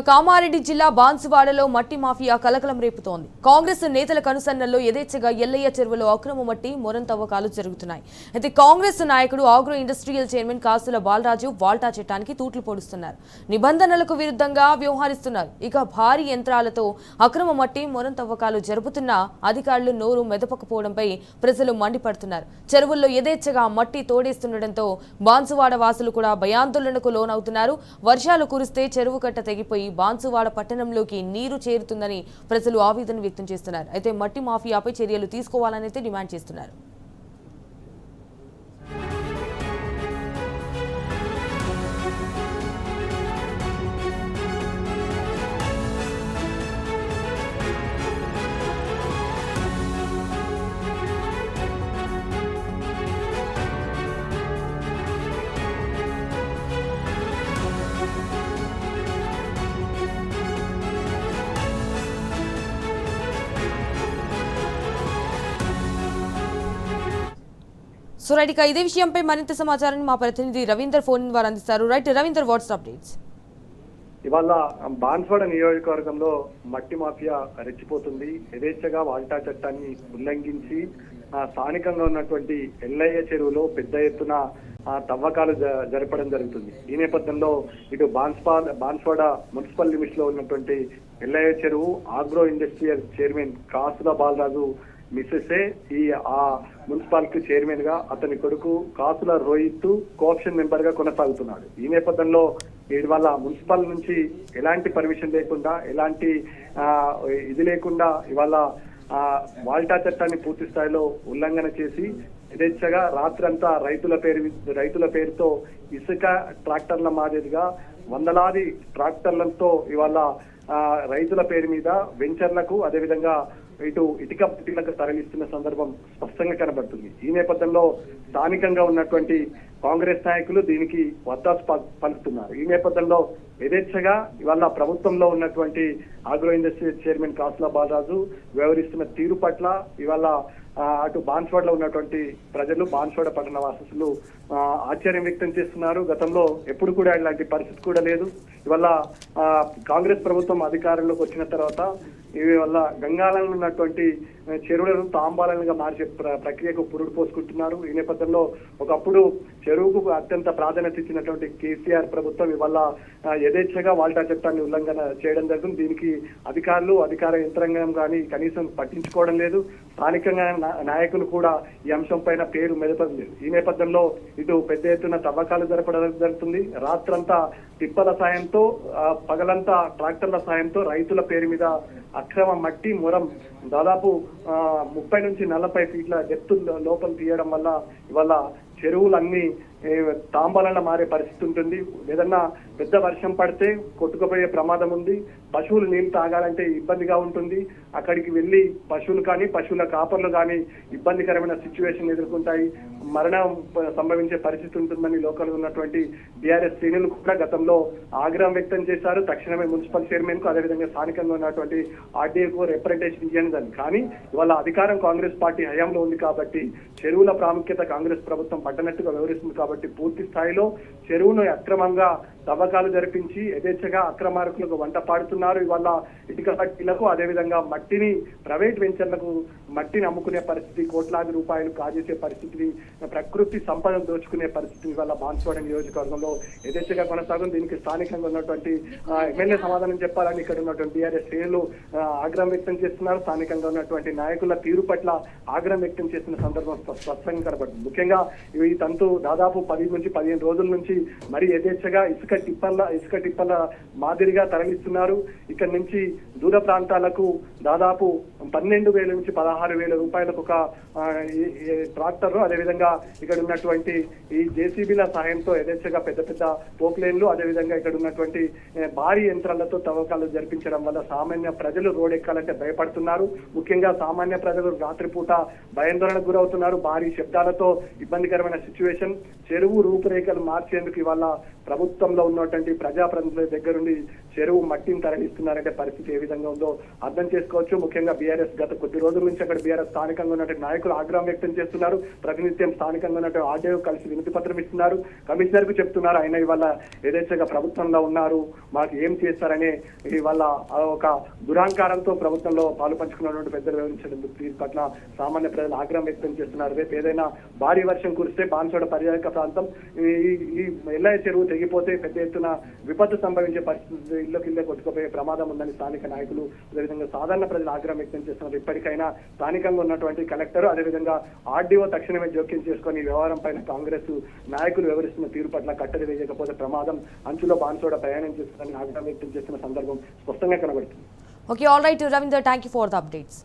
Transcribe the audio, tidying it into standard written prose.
కామారెడ్డి జిల్లా బాన్సువాడలో మట్టి మాఫియా కలకలం రేపుతోంది. కాంగ్రెస్ నేతల కనుసన్నల్లో యథేచ్ఛగా ఎల్లయ్య చెరువులో అక్రమ మట్టి మొరం తవ్వకాలు జరుగుతున్నాయి. అయితే కాంగ్రెస్ నాయకుడు ఆగ్రో ఇండస్ట్రియల్ చైర్మన్ కాసుల బాలరాజు వాల్టా చట్టానికి తూట్లు పొడుస్తున్నారు. నిబంధనలకు విరుద్ధంగా వ్యవహరిస్తున్నారు. ఇక భారీ యంత్రాలతో అక్రమ మట్టి మొరం తవ్వకాలు జరుపుతున్నా అధికారులు నోరు మెదపకపోవడంపై ప్రజలు మండిపడుతున్నారు. చెరువుల్లో యథేచ్ఛగా మట్టి తోడేస్తుండటంతో బాన్సువాడ వాసులు కూడా భయాందోళనకు లోనవుతున్నారు. వర్షాలు కురిస్తే చెరువు కట్ట తెగిపోయి బాన్సువాడ పట్టణంలోకి నీరు చేరుతుందని ప్రజలు ఆవేదన వ్యక్తం చేస్తున్నారు. అయితే మట్టి మాఫియాపై చర్యలు తీసుకోవాలని డిమాండ్ చేస్తున్నారు. సో రైట్, ఇదే విషయంపై మరింత సమాచారాన్ని మా ప్రతినిధి రవీందర్ ఫోన్ ద్వారా అందిస్తారు. Right Ravinder, what's updates? ఇవాళ బాన్స్వాడ నియోజకవర్గంలో మట్టి మాఫియా రెచ్చిపోతుంది. యథేచ్ఛగా వాల్టా చట్టాన్ని ఉల్లంఘించి స్థానికంగా ఉన్నటువంటి ఎల్లయ్య చెరువులో పెద్ద ఎత్తున తవ్వకాలు జరపడం జరుగుతుంది. ఈ నేపథ్యంలో ఇటు బాన్స్వాడ మున్సిపల్ లిమిట్స్ లో ఉన్నటువంటి ఎల్లయ్య చెరువు ఆగ్రో ఇండస్ట్రియల్ చైర్మన్ కాసుల బాలరాజు మిస్సెసే ఆ మున్సిపాలిటీ చైర్మన్ గా అతని కొడుకు కాసుల రోహిత్ కోఆప్షన్ మెంబర్ గా కొనసాగుతున్నాడు. ఈ నేపథ్యంలో ఇవాళ మున్సిపల్ నుంచి ఎలాంటి పర్మిషన్ లేకుండా ఎలాంటి ఇది లేకుండా ఇవాళ వాల్టా చట్టాన్ని పూర్తి స్థాయిలో ఉల్లంఘన చేసి యథేచ్ఛగా రాత్రంతా రైతుల పేరుతో ఇసుక ట్రాక్టర్ల మాదిరిగా వందలాది ట్రాక్టర్లతో ఇవాళ రైతుల పేరు మీద వెంచర్లకు అదేవిధంగా ఇటు ఇటుక పుట్టిలకు తరలిస్తున్న సందర్భం స్పష్టంగా కనబడుతుంది. ఈ నేపథ్యంలో స్థానికంగా ఉన్నటువంటి కాంగ్రెస్ నాయకులు దీనికి వత్తాసు పలుకుతున్నారు. ఈ నేపథ్యంలో యథేచ్ఛగా ఇవాళ ప్రభుత్వంలో ఉన్నటువంటి ఆగ్రో ఇండస్ట్రీ చైర్మన్ కాసుల బాలరాజు వ్యవహరిస్తున్న తీరు పట్ల ఇవాళ అటు బాన్స్వాడలో ఉన్నటువంటి ప్రజలు, బాన్స్వాడ పట్టణ వాసులు ఆశ్చర్యం వ్యక్తం చేస్తున్నారు. గతంలో ఎప్పుడు కూడా ఇలాంటి పరిస్థితి కూడా లేదు. ఇవాళ కాంగ్రెస్ ప్రభుత్వం అధికారంలోకి వచ్చిన తర్వాత ఇవాళ గంగాలలో ఉన్నటువంటి చెరువులను తాంబాలనుగా మార్చే ప్రక్రియకు పురుడు పోసుకుంటున్నారు. ఈ నేపథ్యంలో ఒకప్పుడు చెరువుకు అత్యంత ప్రాధాన్యత ఇచ్చినటువంటి కేసీఆర్ ప్రభుత్వం ఇవాళ యథేచ్ఛగా వాల్టా చట్టాన్ని ఉల్లంఘన చేయడం జరుగుతుంది. దీనికి అధికారులు, అధికార యంత్రాంగం కానీ కనీసం పట్టించుకోవడం లేదు. స్థానికంగా నాయకులు కూడా ఈ అంశం పైన పేరు మెదపడం లేదు. ఈ నేపథ్యంలో ఇటు పెద్ద ఎత్తున తవ్వకాలు జరపడం జరుగుతుంది. రాత్రంతా టిప్పల సాయంతో, పగలంతా ట్రాక్టర్ల సాయంతో రైతుల పేరు మీద అక్రమ మట్టి మొరం దాదాపు 30 నుంచి 40 ఫీట్ల డెప్త్ లోపల తీయడం వల్ల ఇవాళ చెరువులన్నీ తాంబాలలో మారే పరిస్థితి ఉంటుంది. ఏదన్నా పెద్ద వర్షం పడితే కొట్టుకుపోయే ప్రమాదం ఉంది. పశువులు నీళ్లు తాగాలంటే ఇబ్బందిగా ఉంటుంది. అక్కడికి వెళ్లి పశువులు కానీ పశువుల కాపర్లు కానీ ఇబ్బందికరమైన సిచ్యువేషన్ ఎదుర్కొంటాయి. మరణం సంభవించే పరిస్థితి ఉంటుందని లోకల్ ఉన్నటువంటి బీఆర్ఎస్ శ్రేణులు కూడా గతంలో ఆగ్రహం వ్యక్తం చేశారు. తక్షణమే మున్సిపల్ చైర్మన్ కు అదేవిధంగా స్థానికంగా ఉన్నటువంటి ఆర్డీఏకు రిప్రజెంటేషన్ ఇవ్వండి. కానీ ఇవాళ అధికారం కాంగ్రెస్ పార్టీ హయాంలో ఉంది కాబట్టి చెరువుల ప్రాముఖ్యత కాంగ్రెస్ ప్రభుత్వం పట్టనట్టుగా వ్యవహరిస్తుంది కాబట్టి పూర్తి స్థాయిలో చెరువును అక్రమంగా తవ్వకాలు జరిపించి యథేచ్ఛగా అక్రమార్కులకు వంట పాడుతున్నారు. ఇవాళ ఇటుక పట్టీలకు అదేవిధంగా మట్టిని ప్రైవేట్ వెంచర్లకు మట్టిని అమ్ముకునే పరిస్థితి, కోట్లాది రూపాయలు కాజేసే పరిస్థితిని, ప్రకృతి సంపదను దోచుకునే పరిస్థితిని ఇవాళ బాన్స్వాడ నియోజకవర్గంలో యథేచ్ఛగా కొనసాగుతుంది. దీనికి స్థానికంగా ఉన్నటువంటి ఎమ్మెల్యే సమాధానం చెప్పాలని ఇక్కడ ఉన్నటువంటి బీఆర్ఎస్ శ్రేణులు ఆగ్రహం వ్యక్తం చేస్తున్నారు. స్థానికంగా ఉన్నటువంటి నాయకుల తీరు పట్ల ఆగ్రహం వ్యక్తం చేస్తున్న సందర్భం స్పష్టంగా కనబడుతుంది. ముఖ్యంగా ఈ తంతు దాదాపు 10 నుంచి 15 రోజుల నుంచి మరి యథేచ్ఛగా ఇసుక టిప్పర్ల మాదిరిగా తరలిస్తున్నారు. ఇక్కడ నుంచి దూర ప్రాంతాలకు దాదాపు 12,000 నుంచి 16,000 రూపాయలకు ఒక ట్రాక్టర్, అదేవిధంగా ఇక్కడ ఉన్నటువంటి ఈ జేసీబీల సహాయంతో యథేచ్ఛగా పెద్ద పెద్ద పోక్లేన్లు, అదేవిధంగా ఇక్కడ ఉన్నటువంటి భారీ యంత్రాలతో తవ్వకాలు జరిపించడం వల్ల సామాన్య ప్రజలు రోడ్ ఎక్కాలంటే భయపడుతున్నారు. ముఖ్యంగా సామాన్య ప్రజలు రాత్రిపూట భయాందోళనకు గురవుతున్నారు. భారీ శబ్దాలతో ఇబ్బందికరమైన సిచ్యువేషన్. చెరువు రూపురేఖలు మార్చేందుకు ఇవాళ ప్రభుత్వంలో ఉన్నటువంటి ప్రజాప్రతినిధుల దగ్గరుండి చెరువు మట్టిని తరలిస్తున్నారంటే పరిస్థితి ఏ విధంగా ఉందో అర్థం చేసుకోవచ్చు. ముఖ్యంగా బీఆర్ఎస్ గత కొద్ది రోజుల నుంచి అక్కడ బీఆర్ఎస్ స్థానికంగా ఉన్నటువంటి నాయకులు ఆగ్రహం వ్యక్తం చేస్తున్నారు. ప్రతినిత్యం స్థానికంగా ఉన్నటువంటి ఆర్డీఓ కలిసి వినతి పత్రం ఇస్తున్నారు, కమిషనర్ కు చెప్తున్నారు. ఆయన ఇవాళ ఏదైతే ప్రభుత్వంలో ఉన్నారు, మాకు ఏం చేస్తారనే ఇవాళ ఒక దురాంకారంతో ప్రభుత్వంలో పాలు పంచుకున్నటువంటి పెద్దలు వివరించడం దీని పట్ల సామాన్య ప్రజలు ఆగ్రహం వ్యక్తం చేస్తున్నారు. రేపు ఏదైనా భారీ వర్షం కురిస్తే బాన్సోడ పర్యాటక ప్రాంతం ఈ ఎల్లయ్య చెరువు తెగిపోతే పెద్ద ఎత్తున విపత్తు సంభవించే పరిస్థితి, ఇళ్ళకిల్లే కొట్టుకుపోయే ప్రమాదం ఉందని స్థానిక నాయకులు అదేవిధంగా సాధారణ ప్రజలు ఆగ్రహం వ్యక్తం చేస్తున్నారు. ఇప్పటికైనా స్థానికంగా ఉన్నటువంటి కలెక్టర్ అదేవిధంగా ఆర్డీఓ తక్షణమే జోక్యం చేసుకుని ఈ వ్యవహారం పైన కాంగ్రెస్ నాయకులు వివరిస్తున్న తీరు పట్ల కట్టడి వేయకపోతే ప్రమాదం అంచులో బాన్సోడ ప్రయాణం చేస్తుందని ఆగ్రహం వ్యక్తం చేస్తున్న సందర్భం స్పష్టంగా కనబడుతుంది. Okay, all right Ravinder, thank you for the updates.